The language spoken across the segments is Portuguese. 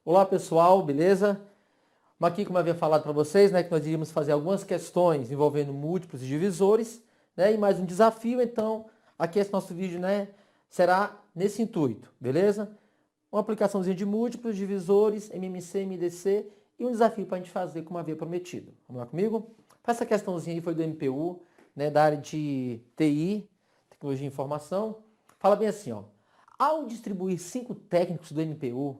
Olá pessoal, beleza? Aqui, como eu havia falado para vocês, né, que nós iríamos fazer algumas questões envolvendo múltiplos e divisores, né, e mais um desafio. Então, aqui esse nosso vídeo, né, será nesse intuito, beleza? Uma aplicaçãozinha de múltiplos, divisores, MMC, MDC e um desafio para a gente fazer como havia prometido. Vamos lá comigo? Essa questãozinha aí foi do MPU, né, da área de TI, Tecnologia e Informação. Fala bem assim, ó. Ao distribuir 5 técnicos do MPU,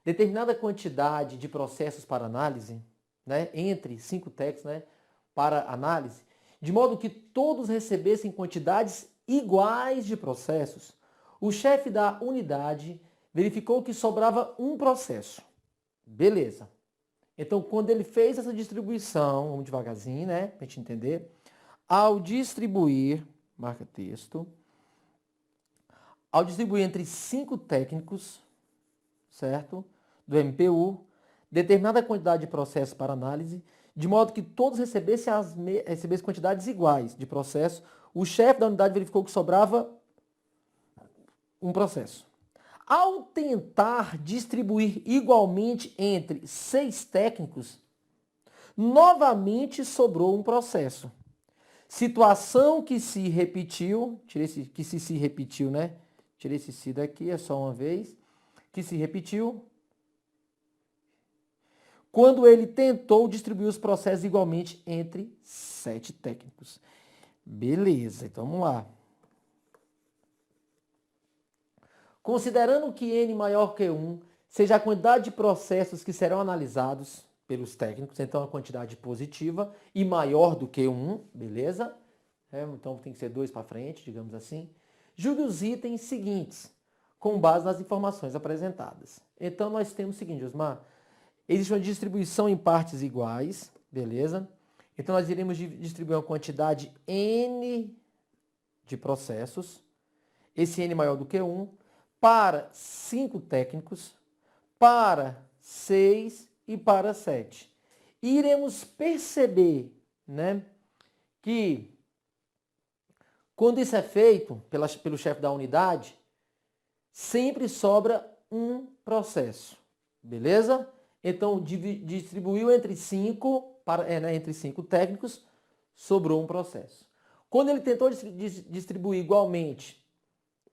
determinada quantidade de processos para análise, né, entre 5 técnicos, né, para análise, de modo que todos recebessem quantidades iguais de processos, o chefe da unidade verificou que sobrava um processo. Beleza. Então, quando ele fez essa distribuição, vamos devagarzinho, né, para a gente entender, ao distribuir, marca texto, ao distribuir entre 5 técnicos, certo? Do MPU, determinada quantidade de processos para análise, de modo que todos recebessem quantidades iguais de processo, o chefe da unidade verificou que sobrava um processo. Ao tentar distribuir igualmente entre 6 técnicos, novamente sobrou um processo. Situação que se repetiu, tirei esse que se repetiu, né? Tirei esse se daqui, é só uma vez, que se repetiu quando ele tentou distribuir os processos igualmente entre 7 técnicos. Beleza, então vamos lá. Considerando que n maior que 1 seja a quantidade de processos que serão analisados pelos técnicos, então a quantidade positiva, e maior do que 1, beleza? Então tem que ser 2 para frente, digamos assim. Julgue os itens seguintes, com base nas informações apresentadas. Então nós temos o seguinte, Osmar, existe uma distribuição em partes iguais, beleza? Então nós iremos distribuir uma quantidade n de processos, esse n maior do que 1, para 5 técnicos, para 6 e para 7. E iremos perceber, né, que quando isso é feito pelo chefe da unidade, sempre sobra um processo, beleza? Então, distribuiu entre 5 técnicos, sobrou um processo. Quando ele tentou distribuir igualmente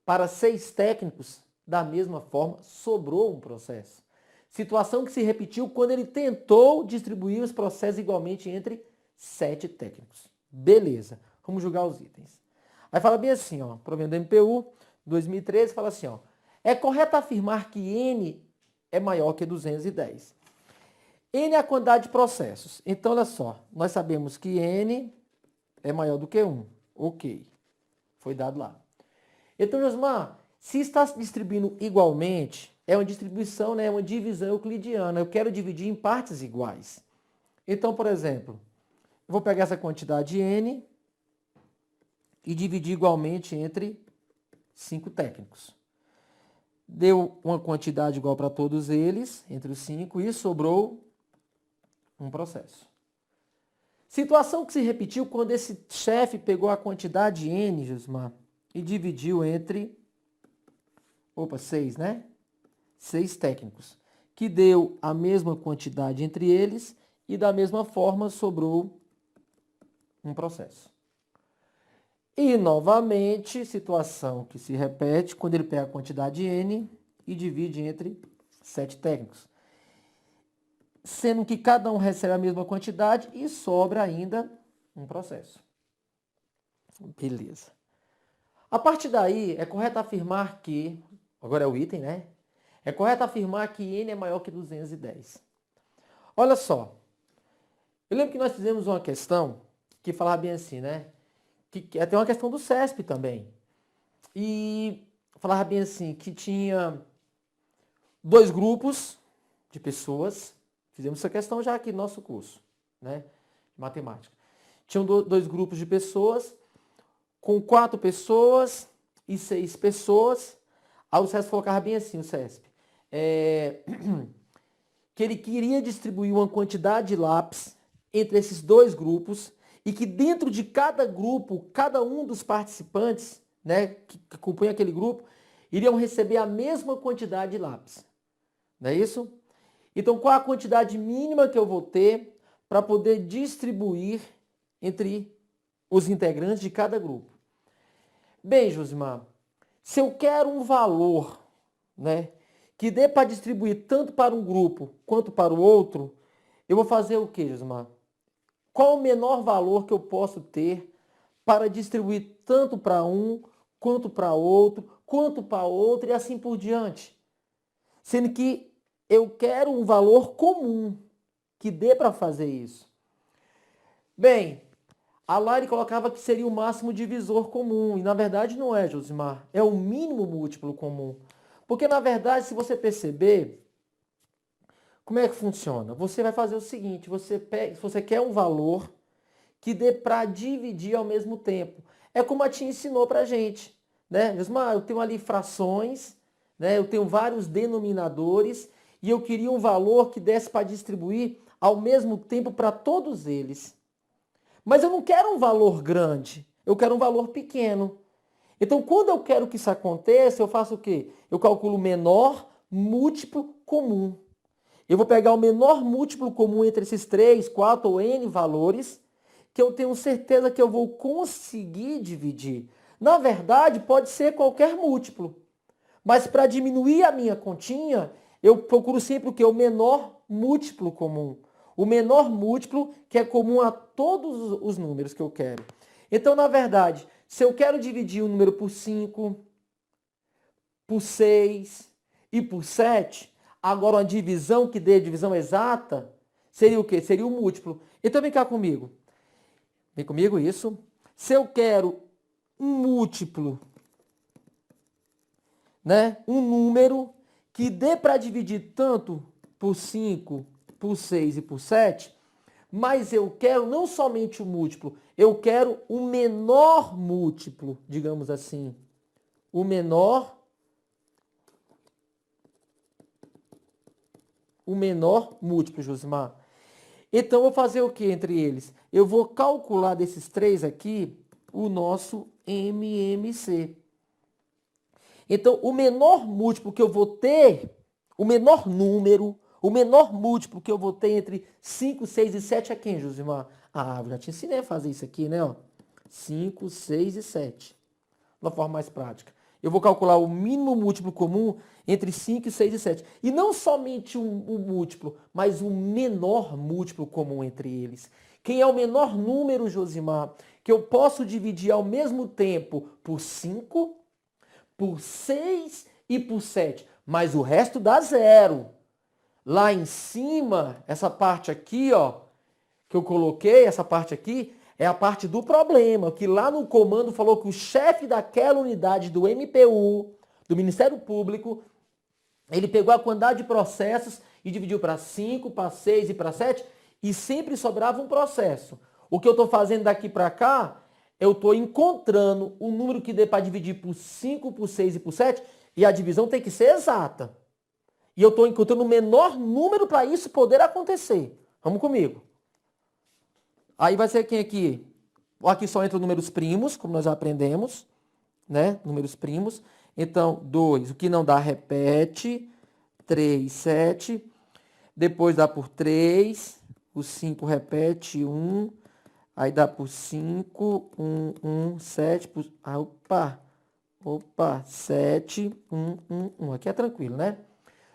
para 6 técnicos, da mesma forma, sobrou um processo. Situação que se repetiu quando ele tentou distribuir os processos igualmente entre 7 técnicos. Beleza, vamos julgar os itens. Aí fala bem assim, ó, provendo do MPU, 2013, fala assim, ó, é correto afirmar que N é maior que 210. N é a quantidade de processos. Então, olha só, nós sabemos que N é maior do que 1. Ok, foi dado lá. Então, Josmar, se está se distribuindo igualmente, é uma distribuição, né, uma divisão euclidiana. Eu quero dividir em partes iguais. Então, por exemplo, eu vou pegar essa quantidade N e dividir igualmente entre 5 técnicos. Deu uma quantidade igual para todos eles, entre os 5, e sobrou um processo. Situação que se repetiu quando esse chefe pegou a quantidade N, Josmar, e dividiu entre 6, né? 6 técnicos, que deu a mesma quantidade entre eles e da mesma forma sobrou um processo. E novamente, situação que se repete quando ele pega a quantidade N e divide entre 7 técnicos. Sendo que cada um recebe a mesma quantidade e sobra ainda um processo. Beleza. A partir daí, é correto afirmar que, agora é o item, né? É correto afirmar que N é maior que 210. Olha só, eu lembro que nós fizemos uma questão que falava bem assim, né? Que até uma questão do CESP também. E falava bem assim, que tinha 2 grupos de pessoas. Fizemos essa questão já aqui no nosso curso, né, de matemática. Tinham 2 grupos de pessoas, com 4 pessoas e 6 pessoas. Aí o CESP colocava bem assim, o CESP. Que ele queria distribuir uma quantidade de lápis entre esses 2 grupos e que dentro de cada grupo, cada um dos participantes, né, que compõem aquele grupo, iriam receber a mesma quantidade de lápis. Não é isso? Então, qual a quantidade mínima que eu vou ter para poder distribuir entre os integrantes de cada grupo? Bem, Josimar, se eu quero um valor, né, que dê para distribuir tanto para um grupo quanto para o outro, eu vou fazer o quê, Josimar? Qual o menor valor que eu posso ter para distribuir tanto para um, quanto para outro e assim por diante? Sendo que eu quero um valor comum que dê para fazer isso. Bem, a Lari colocava que seria o máximo divisor comum, e na verdade não é, Josimar, é o mínimo múltiplo comum. Porque na verdade, se você perceber, como é que funciona? Você vai fazer o seguinte, você quer um valor que dê para dividir ao mesmo tempo. É como a tia ensinou para a gente, né? Josimar, eu tenho ali frações, né? Eu tenho vários denominadores e eu queria um valor que desse para distribuir ao mesmo tempo para todos eles. Mas eu não quero um valor grande, eu quero um valor pequeno. Então, quando eu quero que isso aconteça, eu faço o quê? Eu calculo o menor múltiplo comum. Eu vou pegar o menor múltiplo comum entre esses 3, 4 ou N valores, que eu tenho certeza que eu vou conseguir dividir. Na verdade, pode ser qualquer múltiplo. Mas para diminuir a minha continha, eu procuro sempre o quê? O menor múltiplo comum. O menor múltiplo que é comum a todos os números que eu quero. Então, na verdade, se eu quero dividir um número por 5, por 6 e por 7, agora uma divisão que dê divisão exata, seria o quê? Seria o múltiplo. Então, vem cá comigo. Vem comigo isso. Se eu quero um múltiplo, né? Um número que dê para dividir tanto por 5, por 6 e por 7, mas eu quero não somente o múltiplo, eu quero o menor múltiplo, digamos assim. O menor múltiplo, Josimar. Então, eu vou fazer o que entre eles? Eu vou calcular desses três aqui o nosso MMC. Então, o menor múltiplo que eu vou ter, o menor número, o menor múltiplo que eu vou ter entre 5, 6 e 7 é quem, Josimar? Ah, eu já te ensinei a fazer isso aqui, né? 5, 6 e 7. De uma forma mais prática. Eu vou calcular o mínimo múltiplo comum entre 5, 6 e 7. E não somente o múltiplo, mas o menor múltiplo comum entre eles. Quem é o menor número, Josimar, que eu posso dividir ao mesmo tempo por 5, por 6 e por 7. Mas o resto dá zero. Lá em cima, essa parte aqui, ó, que eu coloquei, essa parte aqui, é a parte do problema, que lá no comando falou que o chefe daquela unidade do MPU, do Ministério Público, ele pegou a quantidade de processos e dividiu para 5, para 6 e para 7, e sempre sobrava um processo. O que eu estou fazendo daqui para cá, eu estou encontrando o número que dê para dividir por 5, por 6 e por 7, e a divisão tem que ser exata. E eu estou encontrando o menor número para isso poder acontecer. Vamos comigo. Aí vai ser quem aqui? Aqui só entra números primos, como nós já aprendemos, né? Números primos. Então, 2, o que não dá, repete. 3, 7. Depois dá por 3. O 5 repete, 1. Aí dá por 5, 1, 7. Opa, 7, 1. Aqui é tranquilo, né?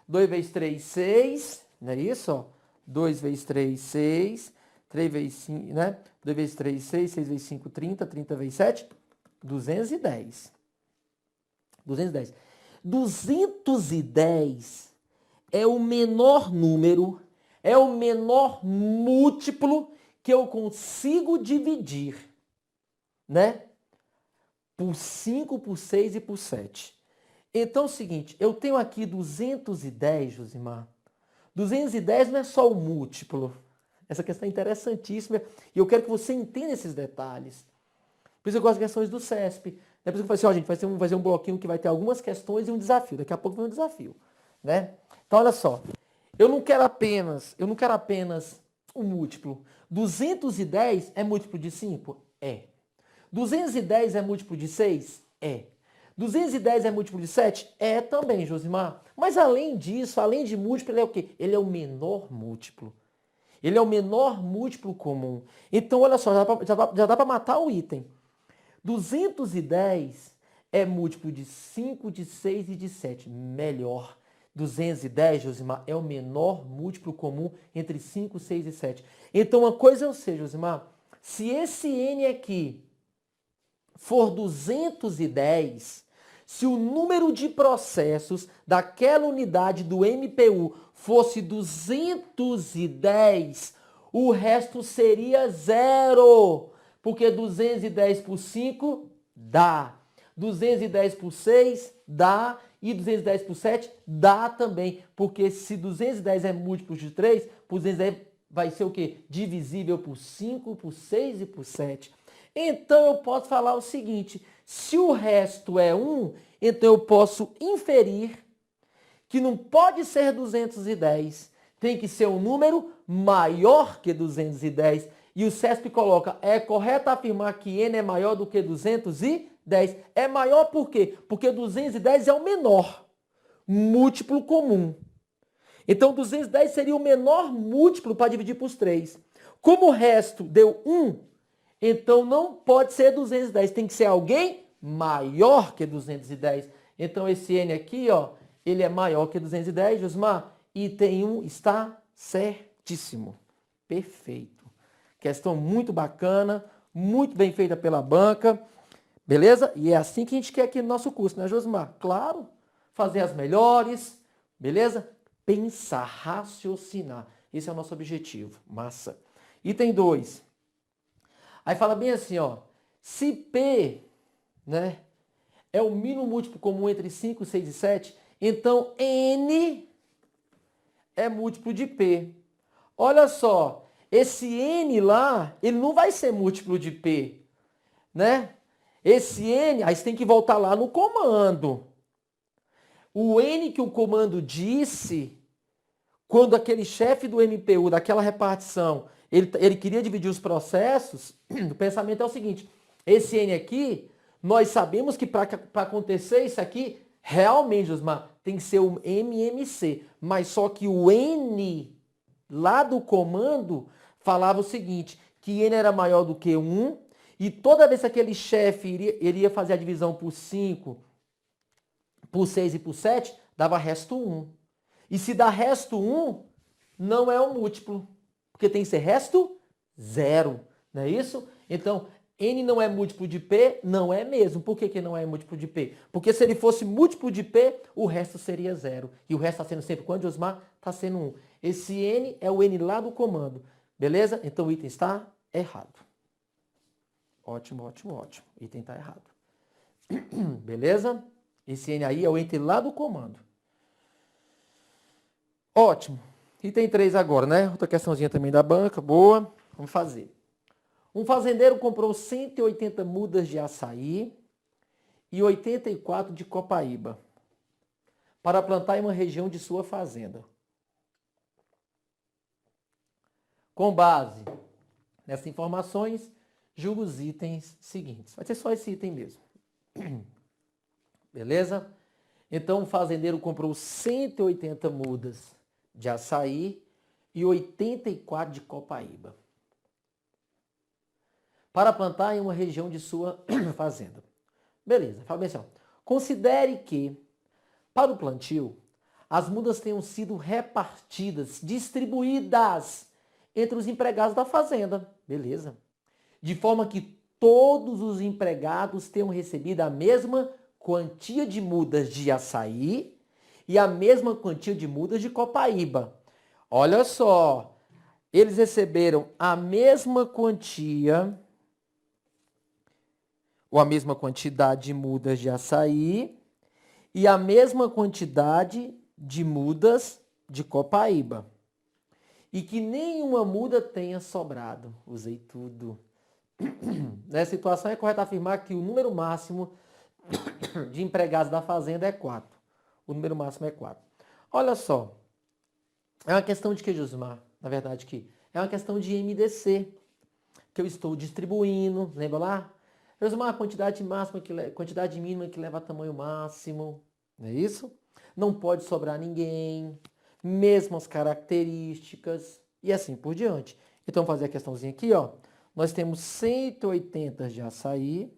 2 vezes 3, 6. Não é isso? Ó? 2 vezes 3, 6. 3 vezes 5, né? 2 vezes 3, 6. 6 vezes 5, 30. 30 vezes 7, 210. 210. 210 é o menor número, é o menor múltiplo que eu consigo dividir, né? Por 5, por 6 e por 7. Então é o seguinte, eu tenho aqui 210, Josimar. 210 não é só o múltiplo. Essa questão é interessantíssima e eu quero que você entenda esses detalhes. Por isso eu gosto de questões do CESP. Por isso eu falei assim, ó, gente, vai ser um bloquinho que vai ter algumas questões e um desafio. Daqui a pouco vem um desafio, né? Então, olha só. Eu não quero apenas um múltiplo. 210 é múltiplo de 5? É. 210 é múltiplo de 6? É. 210 é múltiplo de 7? É também, Josimar. Mas além disso, além de múltiplo, ele é o quê? Ele é o menor múltiplo. Ele é o menor múltiplo comum. Então, olha só, já dá para matar o item. 210 é múltiplo de 5, de 6 e de 7. Melhor. 210, Josimar, é o menor múltiplo comum entre 5, 6 e 7. Então, uma coisa eu sei, Josimar, se esse N aqui for 210, se o número de processos daquela unidade do MPU fosse 210, o resto seria zero. Porque 210 por 5 dá. 210 por 6 dá. E 210 por 7 dá também. Porque se 210 é múltiplo de 3, por 210 vai ser o quê? Divisível por 5, por 6 e por 7. Então eu posso falar o seguinte, se o resto é 1, então eu posso inferir que não pode ser 210, tem que ser um número maior que 210. E o CESP coloca, é correto afirmar que N é maior do que 210? É maior por quê? Porque 210 é o menor múltiplo comum. Então 210 seria o menor múltiplo para dividir por 3. Como o resto deu 1, então não pode ser 210, tem que ser alguém maior que 210. Então esse N aqui, ó, ele é maior que 210, Josmar. Item 1 está certíssimo. Perfeito. Questão muito bacana, muito bem feita pela banca. Beleza? E é assim que a gente quer aqui no nosso curso, né, Josmar? Claro, fazer as melhores, beleza? Pensar, raciocinar. Esse é o nosso objetivo. Massa. Item 2. Aí fala bem assim, ó. Se P, né, é o mínimo múltiplo comum entre 5, 6 e 7, então N é múltiplo de P. Olha só, esse N lá, ele não vai ser múltiplo de P, né? Esse N, aí você tem que voltar lá no comando. O N que o comando disse, quando aquele chefe do MPU, daquela repartição, ele queria dividir os processos, o pensamento é o seguinte, esse N aqui, nós sabemos que para acontecer isso aqui, realmente, Osmar, tem que ser o MMC, mas só que o N lá do comando falava o seguinte, que N era maior do que 1, e toda vez que aquele chefe iria fazer a divisão por 5, por 6 e por 7, dava resto 1. E se dá resto 1, não é um múltiplo, porque tem que ser resto 0, não é isso? Então, N não é múltiplo de P? Não é mesmo. Por que não é múltiplo de P? Porque se ele fosse múltiplo de P, o resto seria 0. E o resto está sendo sempre quanto, Osmar? Está sendo 1. Esse N é o N lá do comando. Beleza? Então o item está errado. Ótimo, ótimo, ótimo. O item está errado. Beleza? Esse N aí é o item lá do comando. Ótimo. Item 3 agora, né? Outra questãozinha também da banca. Boa. Vamos fazer. Um fazendeiro comprou 180 mudas de açaí e 84 de copaíba para plantar em uma região de sua fazenda. Com base nessas informações, julga os itens seguintes. Vai ser só esse item mesmo. Beleza? Então o fazendeiro comprou 180 mudas de açaí e 84 de copaíba para plantar em uma região de sua fazenda. Beleza, fala bem assim, ó. Considere que, para o plantio, as mudas tenham sido repartidas, distribuídas entre os empregados da fazenda. Beleza. De forma que todos os empregados tenham recebido a mesma quantia de mudas de açaí e a mesma quantia de mudas de copaíba. Olha só, eles receberam a mesma quantia ou a mesma quantidade de mudas de açaí e a mesma quantidade de mudas de copaíba. E que nenhuma muda tenha sobrado. Usei tudo. Nessa situação é correto afirmar que o número máximo de empregados da fazenda é 4. O número máximo é 4. Olha só. É uma questão de que, Josimar? Na verdade, que é uma questão de MDC. Que eu estou distribuindo. Lembra lá? Josimar, a quantidade máxima quantidade mínima que leva a tamanho máximo, não é isso? Não pode sobrar ninguém, mesmas características e assim por diante. Então, vamos fazer a questãozinha aqui, ó. Nós temos 180 de açaí,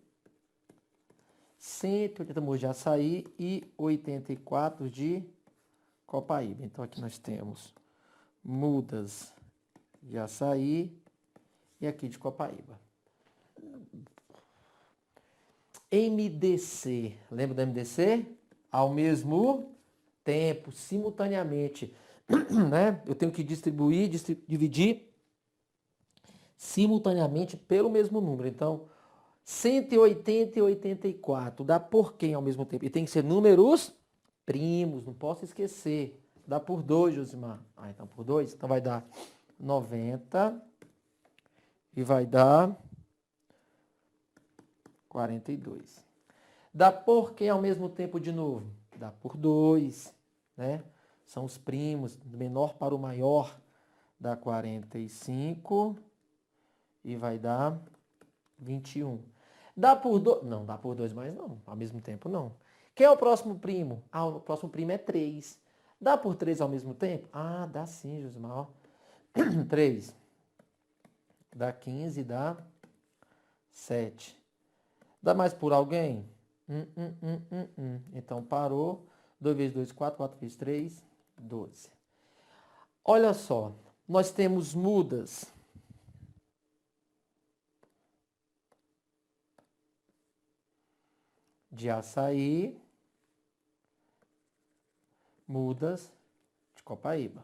180 mudas de açaí e 84 de copaíba. Então, aqui nós temos mudas de açaí e aqui de copaíba. MDC, lembra do MDC? Ao mesmo tempo, simultaneamente, né? Eu tenho que dividir simultaneamente pelo mesmo número. Então, 180 e 84 dá por quem ao mesmo tempo? E tem que ser números primos, não posso esquecer. Dá por 2, Josimar. Ah, então por 2, então vai dar 90 e vai dar 42. Dá por quem ao mesmo tempo de novo? Dá por 2, né? São os primos, do menor para o maior, dá 45 e vai dar 21. Dá por 2? Não, dá por 2 mais não, ao mesmo tempo não. Quem é o próximo primo? Ah, o próximo primo é 3. Dá por 3 ao mesmo tempo? Ah, dá sim, Josimar. 3. Dá 15, dá 7. Dá mais por alguém? Então parou. 2 vezes 2, 4. 4 vezes 3, 12. Olha só, nós temos mudas de açaí, mudas de copaíba.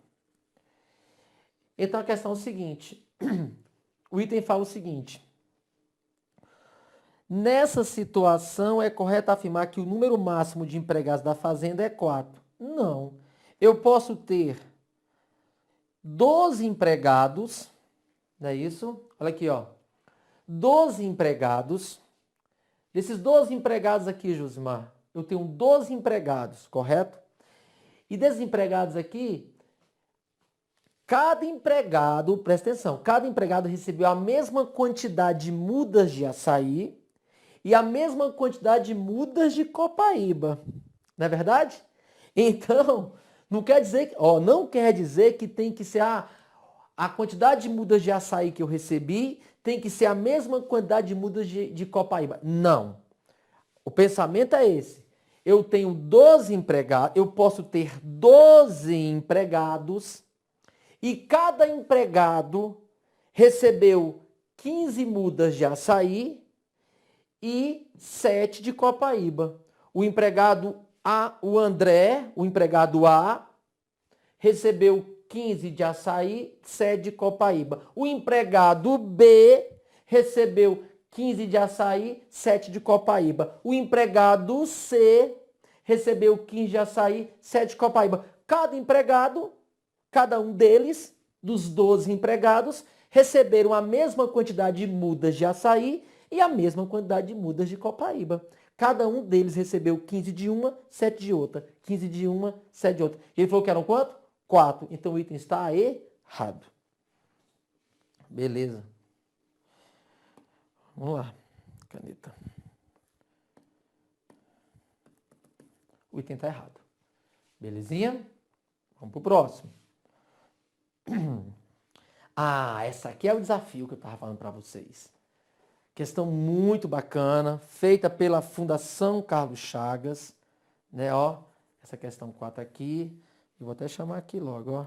Então a questão é o seguinte, o item fala o seguinte: nessa situação é correto afirmar que o número máximo de empregados da fazenda é 4. Não, eu posso ter 12 empregados, não é isso? Olha aqui, ó, 12 empregados. Desses 12 empregados aqui, Josimar, eu tenho 12 empregados, correto? E desses empregados aqui, cada empregado, presta atenção, cada empregado recebeu a mesma quantidade de mudas de açaí e a mesma quantidade de mudas de copaíba. Não é verdade? Então, não quer dizer que tem que ser a quantidade de mudas de açaí que eu recebi tem que ser a mesma quantidade de mudas de copaíba. Não. O pensamento é esse. Eu tenho 12 empregados, eu posso ter 12 empregados e cada empregado recebeu 15 mudas de açaí e 7 de copaíba. O empregado A, o André, o empregado A, recebeu 15 de açaí, 7 de copaíba. O empregado B recebeu 15 de açaí, 7 de copaíba. O empregado C recebeu 15 de açaí, 7 de copaíba. Cada empregado, cada um deles, dos 12 empregados, receberam a mesma quantidade de mudas de açaí e a mesma quantidade de mudas de copaíba. Cada um deles recebeu 15 de uma, 7 de outra. 15 de uma, 7 de outra. E ele falou que eram quanto? 4. Então o item está errado. Beleza. Vamos lá. Caneta. O item está errado. Belezinha? Vamos para o próximo. Ah, essa aqui é o desafio que eu estava falando para vocês. Questão muito bacana, feita pela Fundação Carlos Chagas, né, ó, essa questão 4 aqui, eu vou até chamar aqui logo, ó,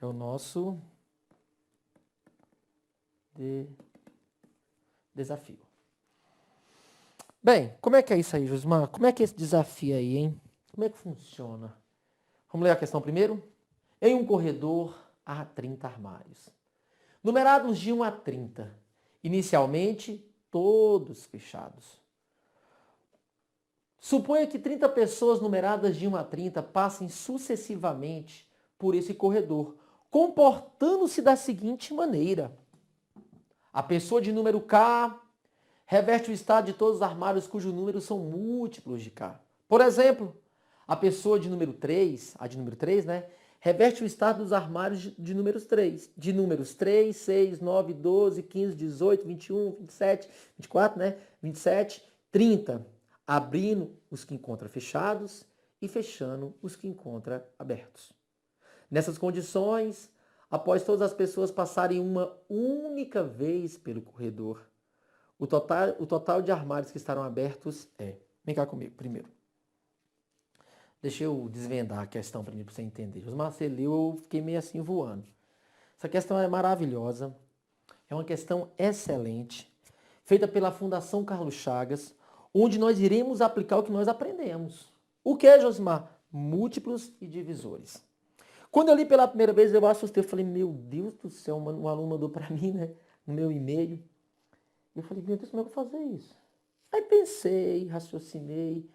é o nosso desafio. Bem, como é que é isso aí, Josimar? Como é que é esse desafio aí, hein? Como é que funciona? Vamos ler a questão primeiro? Em um corredor há 30 armários, numerados de 1 a 30, inicialmente todos fechados. Suponha que 30 pessoas numeradas de 1 a 30 passem sucessivamente por esse corredor, comportando-se da seguinte maneira. A pessoa de número K reverte o estado de todos os armários cujos números são múltiplos de K. Por exemplo, a pessoa de número 3, a de número 3, né, reveste o estado dos armários de números 3. De números 3, 6, 9, 12, 15, 18, 21, 27, 24, né? 27, 30. Abrindo os que encontra fechados e fechando os que encontra abertos. Nessas condições, após todas as pessoas passarem uma única vez pelo corredor, o total de armários que estarão abertos é... Vem cá comigo primeiro. Deixa eu desvendar a questão para você entender. Josmar, você leu, eu fiquei meio assim voando. Essa questão é maravilhosa. É uma questão excelente, feita pela Fundação Carlos Chagas, onde nós iremos aplicar o que nós aprendemos. O que é, Josmar? Múltiplos e divisores. Quando eu li pela primeira vez, eu assustei. Eu falei, meu Deus do céu, um aluno mandou para mim, né, no meu e-mail. Eu falei, meu Deus, como é que eu vou fazer isso? Aí pensei, raciocinei.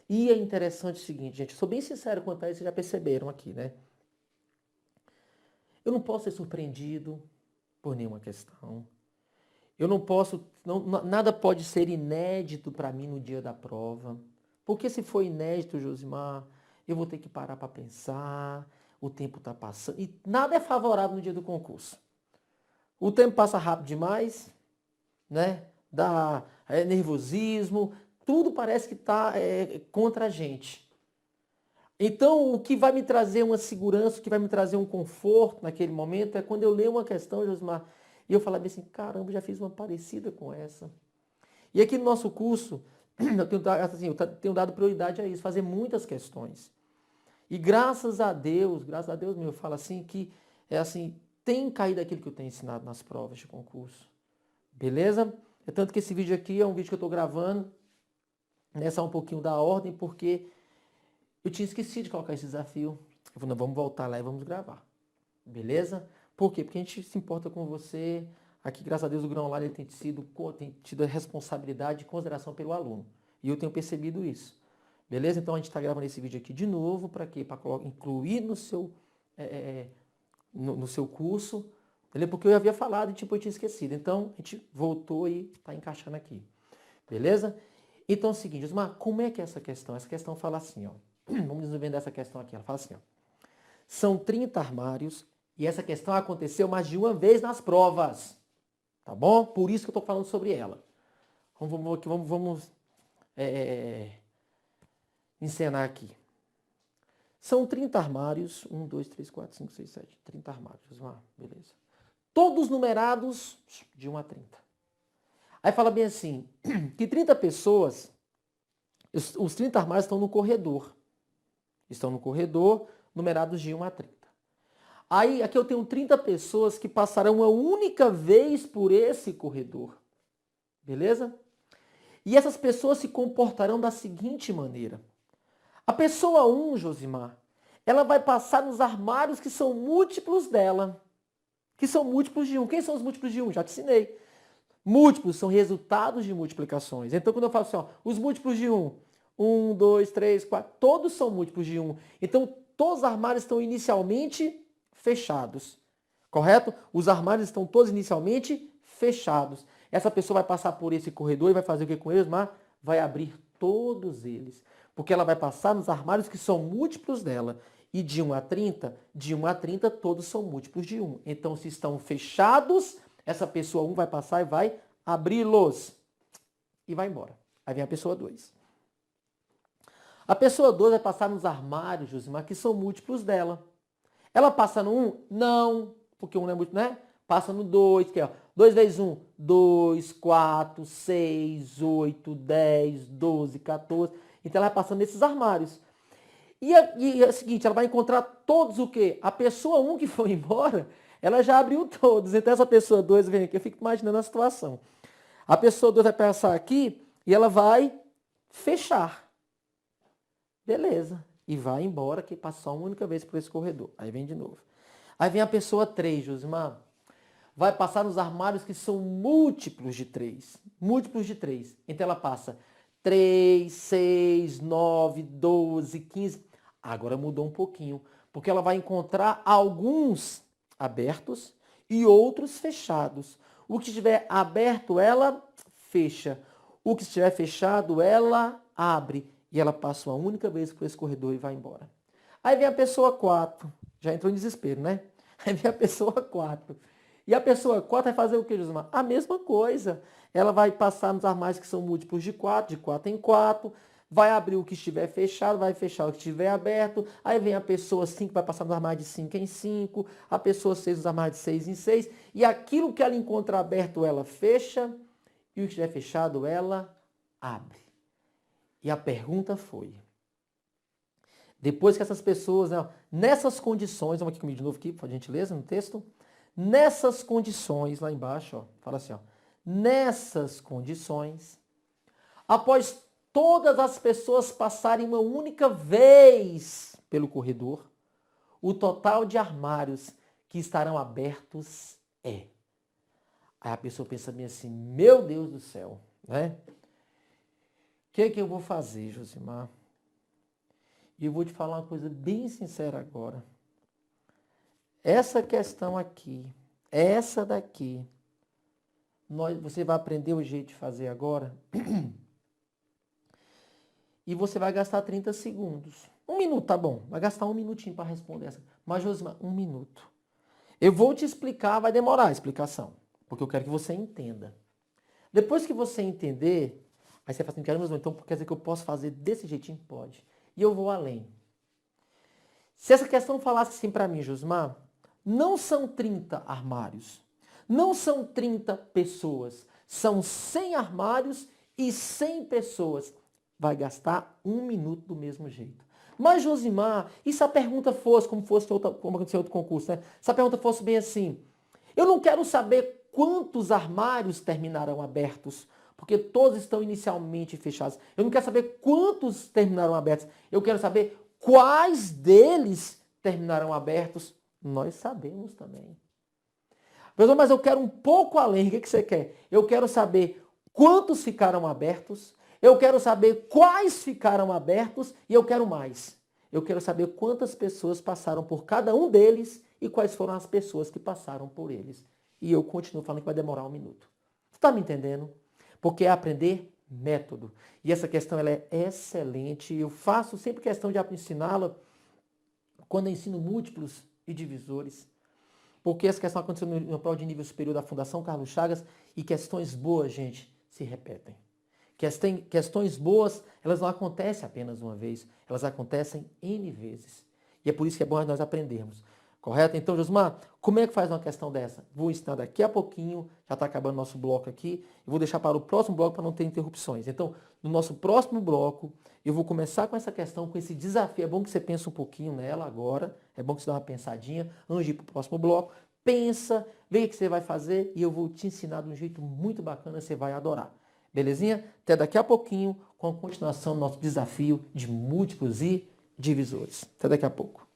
E é interessante o seguinte, gente, eu sou bem sincero quanto a isso, vocês já perceberam aqui, né? Eu não posso ser surpreendido por nenhuma questão. Eu não posso, nada pode ser inédito para mim no dia da prova. Porque se for inédito, Josimar, eu vou ter que parar para pensar, o tempo está passando. E nada é favorável no dia do concurso. O tempo passa rápido demais, né? Dá nervosismo, tudo parece que está contra a gente. Então, o que vai me trazer uma segurança, o que vai me trazer um conforto naquele momento é quando eu leio uma questão, Josimar, e eu falava assim, caramba, já fiz uma parecida com essa. E aqui no nosso curso, eu tenho dado prioridade a isso, fazer muitas questões. E graças a Deus meu, eu falo assim, que tem caído aquilo que eu tenho ensinado nas provas de concurso. Beleza? É tanto que esse vídeo aqui é um vídeo que eu estou gravando, só um pouquinho da ordem, porque eu tinha esquecido de colocar esse desafio. Eu falei, não, vamos voltar lá e vamos gravar. Beleza? Por quê? Porque a gente se importa com você. Aqui, graças a Deus, o Grão Online tem tido a responsabilidade e consideração pelo aluno. E eu tenho percebido isso. Beleza? Então a gente está gravando esse vídeo aqui de novo. Para quê? Para incluir no seu, no seu curso. Entendeu? Porque eu havia falado e eu tinha esquecido. Então a gente voltou e está encaixando aqui. Beleza? Então é o seguinte, Osmar, como é que é essa questão? Essa questão fala assim, ó. Vamos desvendar essa questão aqui. Ela fala assim, ó. São 30 armários e essa questão aconteceu mais de uma vez nas provas. Tá bom? Por isso que eu estou falando sobre ela. Vamos encenar aqui. São 30 armários. 1, 2, 3, 4, 5, 6, 7. 30 armários. Osmar, beleza. Todos numerados de 1 a 30. Aí fala bem assim, que 30 pessoas, os 30 armários estão no corredor. Estão no corredor, numerados de 1 a 30. Aí, aqui eu tenho 30 pessoas que passarão uma única vez por esse corredor. Beleza? E essas pessoas se comportarão da seguinte maneira. A pessoa 1, Josimar, ela vai passar nos armários que são múltiplos dela. Que são múltiplos de 1. Quem são os múltiplos de 1? Já te ensinei. Múltiplos são resultados de multiplicações. Então, quando eu falo assim, ó, os múltiplos de 1, 1, 2, 3, 4, todos são múltiplos de 1. Então, todos os armários estão inicialmente fechados. Correto? Os armários estão todos inicialmente fechados. Essa pessoa vai passar por esse corredor e vai fazer o que com eles? Vai abrir todos eles. Porque ela vai passar nos armários que são múltiplos dela. E de 1 a 30, todos são múltiplos de 1. Então, se estão fechados, essa pessoa 1 vai passar e vai abri-los. E vai embora. Aí vem a pessoa 2. A pessoa 2 vai passar nos armários, Josimar, que são múltiplos dela. Ela passa no 1? Não, porque 1 não é múltiplo, né? Passa no 2, que é 2 vezes 1, 2, 4, 6, 8, 10, 12, 14. Então ela vai passando nesses armários. E é o seguinte, ela vai encontrar todos o quê? A pessoa 1 que foi embora, ela já abriu todos. Então essa pessoa 2 vem aqui, eu fico imaginando a situação. A pessoa 2 vai passar aqui e ela vai fechar. Beleza. E vai embora, que passou uma única vez por esse corredor. Aí vem de novo. Aí vem a pessoa 3, Josimar. Vai passar nos armários que são múltiplos de 3. Múltiplos de 3. Então ela passa 3, 6, 9, 12, 15. Agora mudou um pouquinho. Porque ela vai encontrar alguns abertos e outros fechados. O que estiver aberto, ela fecha. O que estiver fechado, ela abre. E ela passa uma única vez por esse corredor e vai embora. Aí vem a pessoa 4. já entrou em desespero, né? Aí vem a pessoa 4. E a pessoa 4 vai fazer o que, Josimar? A mesma coisa. Ela vai passar nos armários que são múltiplos de 4 em 4, vai abrir o que estiver fechado, vai fechar o que estiver aberto, aí vem a pessoa 5, vai passar no armário de 5 em 5, a pessoa 6 nos armários de 6 em 6, e aquilo que ela encontra aberto, ela fecha, e o que estiver fechado, ela abre. E a pergunta foi, depois que essas pessoas, né, nessas condições, vamos aqui comigo de novo, aqui, por gentileza, no texto, nessas condições, lá embaixo, ó, fala assim, ó, nessas condições, após todas as pessoas passarem uma única vez pelo corredor, o total de armários que estarão abertos é. Aí a pessoa pensa bem assim, meu Deus do céu, né? O que eu vou fazer, Josimar? E eu vou te falar uma coisa bem sincera agora. Essa questão aqui, essa daqui, você vai aprender o jeito de fazer agora e você vai gastar 30 segundos. 1 minuto, tá bom. Vai gastar 1 minutinho para responder essa. Mas, Josimar, 1 minuto. Eu vou te explicar, vai demorar a explicação, porque eu quero que você entenda. Depois que você entender, aí você fala assim, caramba, então quer dizer que eu posso fazer desse jeitinho? Pode. E eu vou além. Se essa questão falasse assim para mim, Josimar, não são 30 armários, não são 30 pessoas, são 100 armários e 100 pessoas. Vai gastar 1 minuto do mesmo jeito. Mas, Josimar, e se a pergunta fosse, como aconteceu em outro concurso, né? Se a pergunta fosse bem assim, eu não quero saber quantos armários terminarão abertos, porque todos estão inicialmente fechados. Eu não quero saber quantos terminarão abertos. Eu quero saber quais deles terminarão abertos. Nós sabemos também. Mas eu quero um pouco além. O que você quer? Eu quero saber quantos ficaram abertos. Eu quero saber quais ficaram abertos. E eu quero mais. Eu quero saber quantas pessoas passaram por cada um deles e quais foram as pessoas que passaram por eles. E eu continuo falando que vai demorar 1 minuto. Você está me entendendo? Porque é aprender método. E essa questão ela é excelente. Eu faço sempre questão de ensiná-la quando eu ensino múltiplos e divisores. Porque essa questão aconteceu no prova de nível superior da Fundação Carlos Chagas e questões boas, gente, se repetem. Questões boas, elas não acontecem apenas uma vez, elas acontecem N vezes. E é por isso que é bom nós aprendermos. Correto? Então, Josimar, como é que faz uma questão dessa? Vou ensinar daqui a pouquinho, já está acabando nosso bloco aqui, e vou deixar para o próximo bloco para não ter interrupções. Então, no nosso próximo bloco, eu vou começar com essa questão, com esse desafio. É bom que você pense um pouquinho nela agora, é bom que você dê uma pensadinha antes de ir para o próximo bloco. Pensa, vê o que você vai fazer e eu vou te ensinar de um jeito muito bacana, você vai adorar. Belezinha? Até daqui a pouquinho, com a continuação do nosso desafio de múltiplos e divisores. Até daqui a pouco.